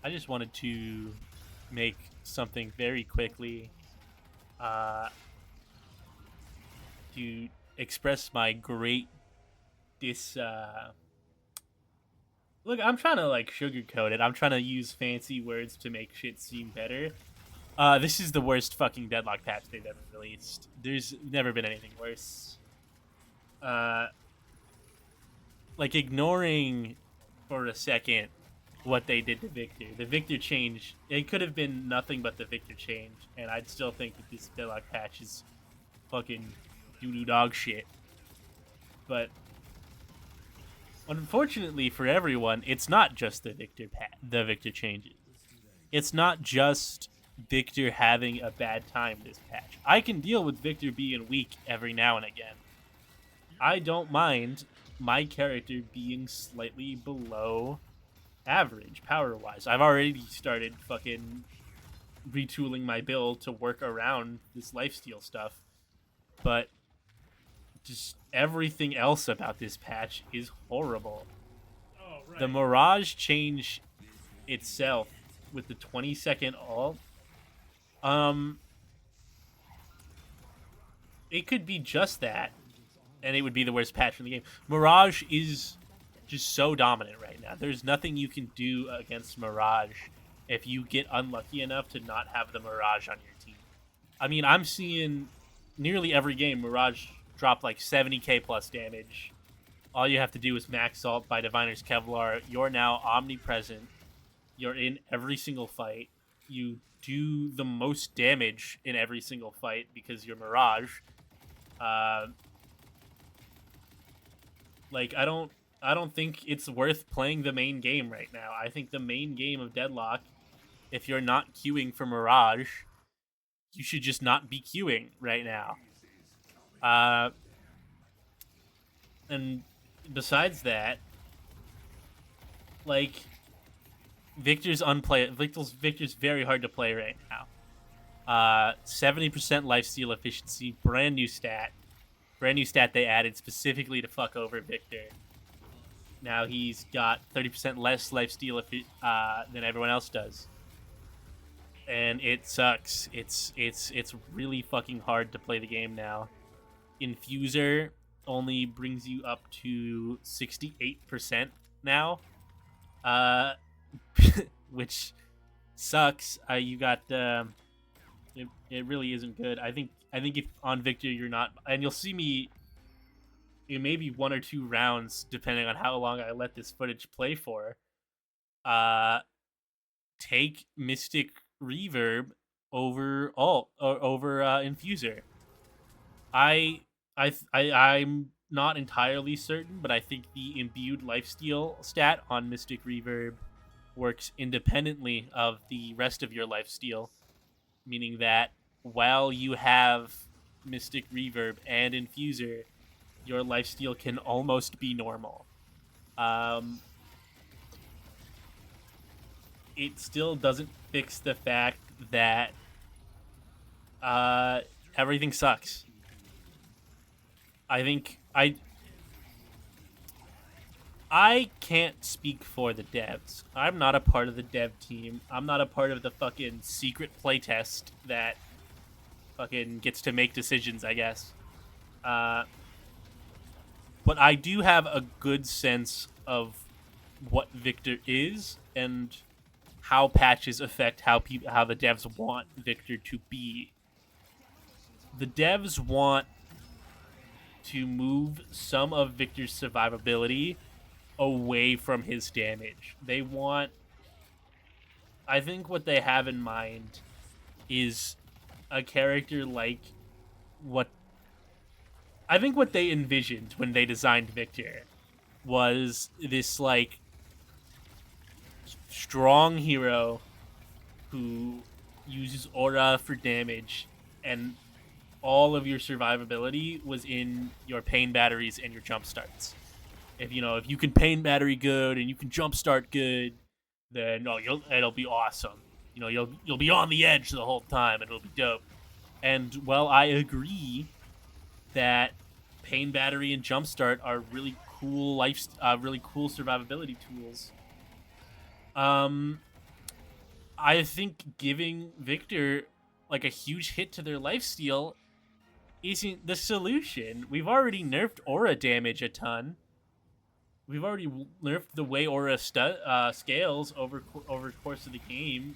I just wanted to make something very quickly uh, to express my great dis. Look, I'm trying to like sugarcoat it. I'm trying to use fancy words to make shit seem better. This is the worst fucking Deadlock patch they've ever released. There's never been anything worse. Uh, like ignoring for a second what they did to Victor. The Victor change, it could have been nothing but the Victor change, and I'd still think that this Deadlock patch is fucking doo-doo dog shit. But unfortunately for everyone, it's not just the Victor changes. It's not just Victor having a bad time this patch. I can deal with Victor being weak every now and again. I don't mind my character being slightly below average power wise. I've already started fucking retooling my build to work around this lifesteal stuff, but just everything else about this patch is horrible. Oh, right. The Mirage change itself with the 20-second ult, it could be just that, and it would be the worst patch in the game. Mirage is just so dominant right now. There's nothing you can do against Mirage if you get unlucky enough to not have the Mirage on your team. I mean, I'm seeing nearly every game Mirage drop like 70k plus damage. All you have to do is max ult by Diviner's Kevlar. You're now omnipresent. You're in every single fight. You do the most damage in every single fight because you're Mirage. Like I don't think it's worth playing the main game right now. I think the main game of Deadlock, if you're not queuing for Mirage, you should just not be queuing right now. And besides that, like Victor's Victor's very hard to play right now. 70% lifesteal efficiency, brand new stat they added specifically to fuck over Victor. Now he's got 30% less lifesteal than everyone else does, and it sucks. It's really fucking hard to play the game now. Infuser only brings you up to 68% now, which sucks. You got it really isn't good. I think if on Victor you're not, and you'll see me in maybe 1 or 2 rounds, depending on how long I let this footage play for. Take Mystic Reverb over ult or over Infuser. I'm not entirely certain, but I think the imbued lifesteal stat on Mystic Reverb works independently of the rest of your lifesteal, meaning that while you have Mystic Reverb and Infuser, your lifesteal can almost be normal. It still doesn't fix the fact that everything sucks. I think I can't speak for the devs. I'm not a part of the dev team. I'm not a part of the fucking secret playtest that fucking gets to make decisions, I guess. But I do have a good sense of what Victor is and how patches affect how the devs want Victor to be. The devs want to move some of Victor's survivability away from his damage. They want, I think what they have in mind is a character like what they envisioned when they designed Victor was this like strong hero who uses aura for damage, and all of your survivability was in your pain batteries and your jump starts. If you can pain battery good and you can jump start good, then it'll be awesome. You'll be on the edge the whole time and it'll be dope. And well, I agree that pain battery and jump start are really cool survivability tools. I think giving Victor like a huge hit to their lifesteal isn't the solution. We've already nerfed aura damage a ton. We've already nerfed the way aura scales over the course of the game.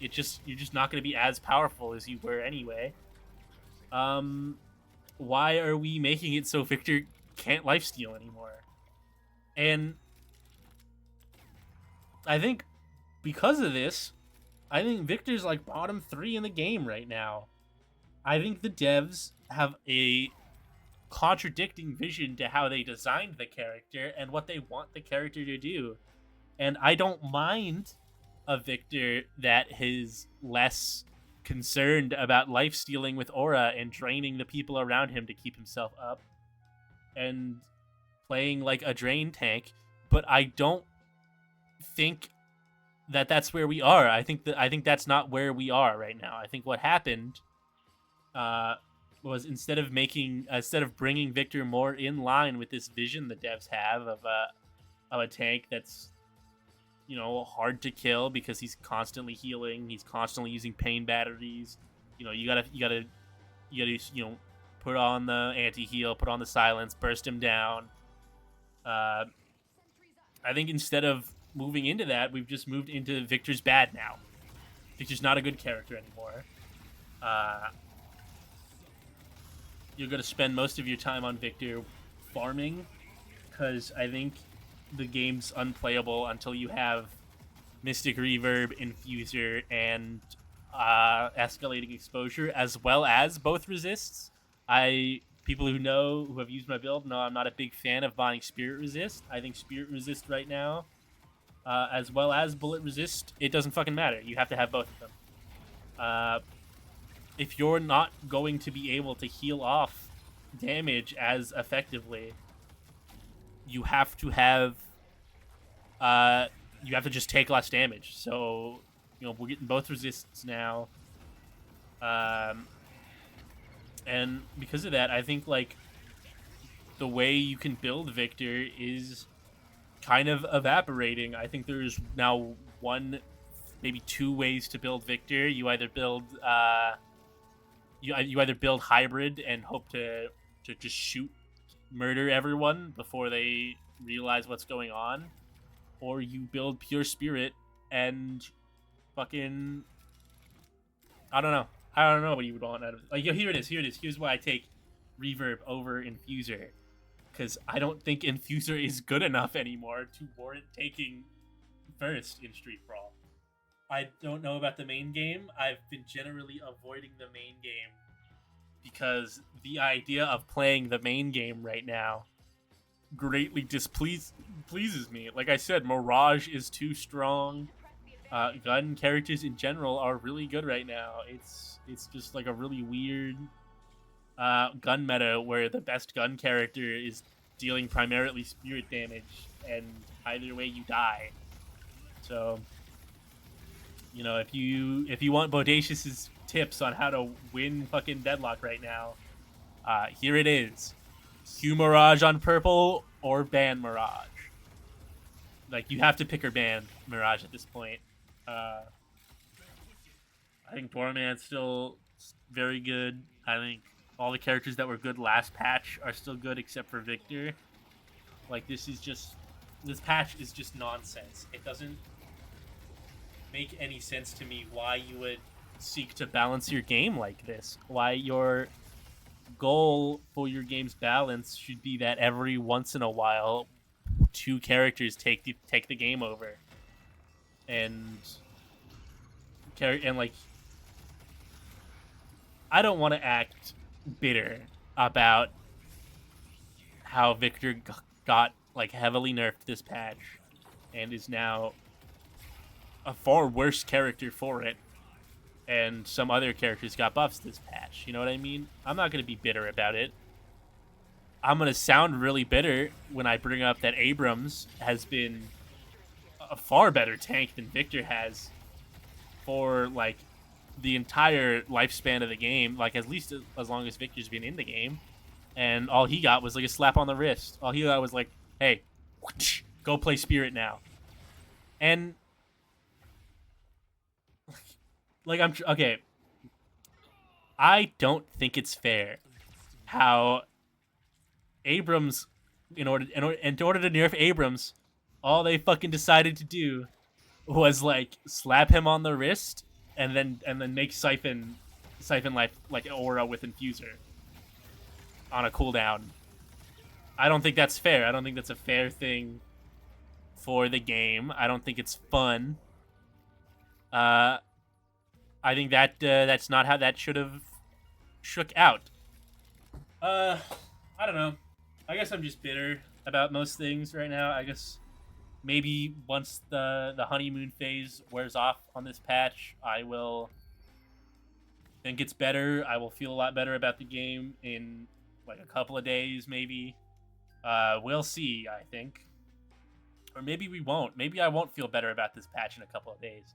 You're just not going to be as powerful as you were anyway. Why are we making it so Victor can't lifesteal anymore? And I think because of this, I think Victor's like bottom 3 in the game right now. I think the devs have a contradicting vision to how they designed the character and what they want the character to do. And I don't mind a Victor that is less concerned about life stealing with aura and draining the people around him to keep himself up and playing like a drain tank, but I don't think that that's where we are. I think that's not where we are right now. I think what happened was instead of bringing Victor more in line with this vision the devs have of a tank that's, you know, hard to kill because he's constantly healing, he's constantly using pain batteries. You know, you gotta put on the anti-heal, put on the silence, burst him down. I think instead of moving into that, we've just moved into Victor's bad now. Victor's not a good character anymore. You're going to spend most of your time on Victor farming, because I think the game's unplayable until you have Mystic Reverb, Infuser, and Escalating Exposure, as well as both resists. People who have used my build know I'm not a big fan of buying Spirit Resist. I think Spirit Resist right now, as well as Bullet Resist, it doesn't fucking matter. You have to have both of them. If you're not going to be able to heal off damage as effectively, you have to just take less damage. So, you know, we're getting both resists now. And because of that, I think, like, the way you can build Victor is kind of evaporating. I think there's now one, maybe two ways to build Victor. You either build hybrid and hope to just murder everyone before they realize what's going on, or you build pure spirit and fucking, I don't know what you would want out of it. Like, here it is. Here's why I take Reverb over Infuser, because I don't think Infuser is good enough anymore to warrant taking first in Street Brawl. I don't know about the main game. I've been generally avoiding the main game because the idea of playing the main game right now greatly pleases me. Like I said, Mirage is too strong. Gun characters in general are really good right now. It's just like a really weird gun meta where the best gun character is dealing primarily spirit damage, and either way you die. So, you know, if you want Bodacious's tips on how to win fucking Deadlock right now, here it is. Cue Mirage on purple or ban Mirage. Like, you have to pick or ban Mirage at this point. I think Doorman's still very good. I think all the characters that were good last patch are still good except for Victor. Like, this patch is just nonsense. It doesn't make any sense to me why you would seek to balance your game like this. Why your goal for your game's balance should be that every once in a while two characters take the game over. And like, I don't want to act bitter about how Victor got like heavily nerfed this patch and is now a far worse character for it, and some other characters got buffs this patch. You know what I mean? I'm not going to be bitter about it. I'm going to sound really bitter when I bring up that Abrams has been a far better tank than Victor has for, like, the entire lifespan of the game, like, at least as long as Victor's been in the game. And all he got was, like, a slap on the wrist. All he got was, like, hey, whoosh, go play Spirit now. And like okay. I don't think it's fair how Abrams, in order to nerf Abrams, all they fucking decided to do was like slap him on the wrist and then make Siphon like an aura with Infuser on a cooldown. I don't think that's fair. I don't think that's a fair thing for the game. I don't think it's fun. I think that's not how that should have shook out. I don't know. I guess I'm just bitter about most things right now. I guess maybe once the honeymoon phase wears off on this patch, I will think it's better. I will feel a lot better about the game in like a couple of days, maybe. We'll see, I think. Or maybe we won't. Maybe I won't feel better about this patch in a couple of days.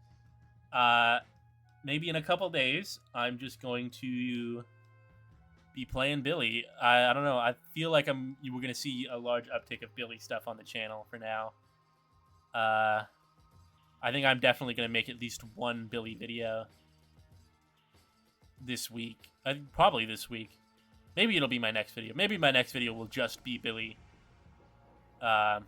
Maybe in a couple of days, I'm just going to be playing Billy. I don't know. I feel like we're going to see a large uptick of Billy stuff on the channel for now. I think I'm definitely going to make at least one Billy video this week. Probably this week. Maybe it'll be my next video. Maybe my next video will just be Billy. Because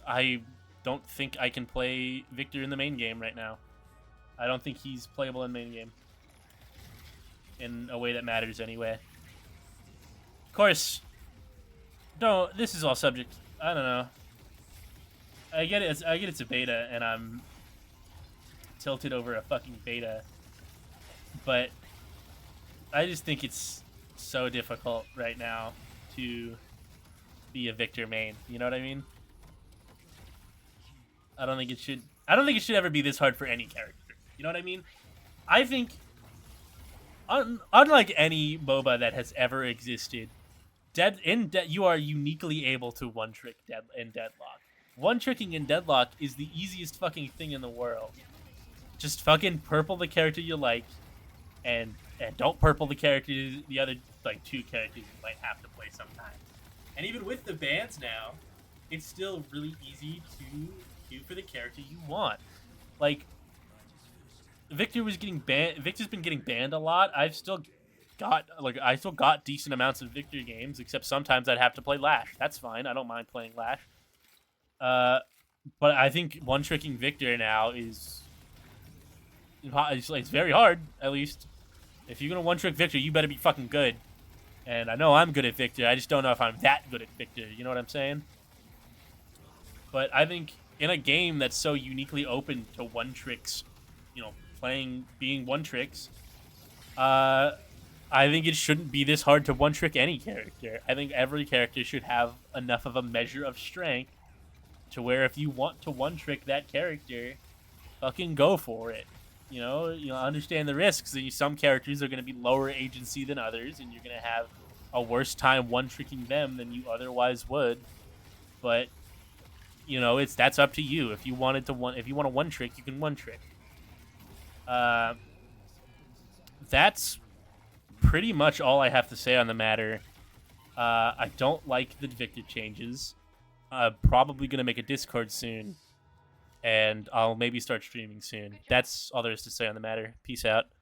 I don't think I can play Victor in the main game right now. I don't think he's playable in the main game in a way that matters anyway. Of course, no, this is all subject. I don't know. I get it. I get it's a beta, and I'm tilted over a fucking beta. But I just think it's so difficult right now to be a Victor main. You know what I mean? I don't think it should. I don't think it should ever be this hard for any character. You know what I mean? I think, unlike any MOBA that has ever existed, you are uniquely able to one-trick in Deadlock. One-tricking in Deadlock is the easiest fucking thing in the world. Just fucking purple the character you like, and don't purple the other like two characters you might have to play sometimes. And even with the bans now, it's still really easy to queue for the character you want. Like, Victor was getting banned. Victor's been getting banned a lot. I still got decent amounts of Victor games, except sometimes I'd have to play Lash. That's fine. I don't mind playing Lash. But I think one-tricking Victor now is it's very hard. At least if you're gonna one-trick Victor, you better be fucking good. And I know I'm good at Victor. I just don't know if I'm that good at Victor. You know what I'm saying? But I think in a game that's so uniquely open to one-tricks, being one-tricks, I think it shouldn't be this hard to one-trick any character. I think every character should have enough of a measure of strength to where if you want to one-trick that character, fucking go for it. Understand the risks. Some characters are going to be lower agency than others, and you're going to have a worse time one-tricking them than you otherwise would. But that's up to you. If you want to one-trick, you can one-trick. That's pretty much all I have to say on the matter. I don't like the Victor changes. I'm probably going to make a Discord soon, and I'll maybe start streaming soon. That's all there is to say on the matter. Peace out.